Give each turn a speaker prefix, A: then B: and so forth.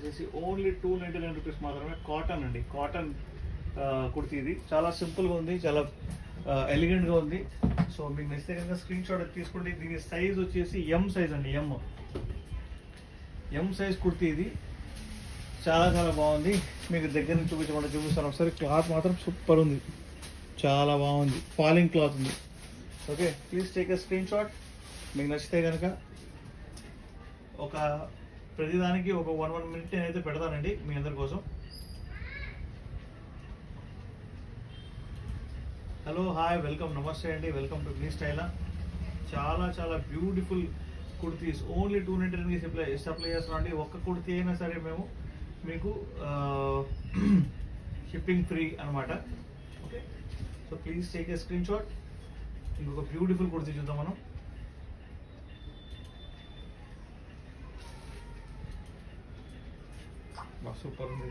A: వచ్చేసి only 299 rupees మాత్రమే. Cotton అండి, కాటన్ కుర్తీ. ఇది చాలా సింపుల్గా ఉంది, చాలా ఎలిగెంట్గా ఉంది. సో మీకు నచ్చితే కనుక స్క్రీన్ షాట్ తీసుకోండి. దీని సైజ్ వచ్చేసి ఎం సైజ్ అండి, ఎం సైజ్ కుర్తీ. ఇది చాలా చాలా బాగుంది. మీకు దగ్గర నుంచి చూపిస్తాను ఒకసారి. క్లాత్ మాత్రం సూపర్ ఉంది, చాలా బాగుంది, ఫాలింగ్ క్లాత్ ఉంది. Okay, please take a screen shot. మీకు నచ్చితే కనుక ఒక ప్రతిదానికి ఒక 1 మినిట్ నేనైతే పెడతానండి మీ అందరి కోసం. హలో, హాయ్, వెల్కమ్, నమస్తే అండి, వెల్కమ్ టు గ్నీ స్టైలా. చాలా చాలా బ్యూటిఫుల్ కుర్తీస్ ఓన్లీ 299 సప్లై చేస్తున్నాం అండి. ఒక్క కుర్తీ అయినా సరే మేము మీకు షిప్పింగ్ ఫ్రీ అనమాట. Okay, so please take a screen shot. ఇంకొక బ్యూటిఫుల్ కుర్తీ చూద్దాం మనం. సూపర్ ఉంది.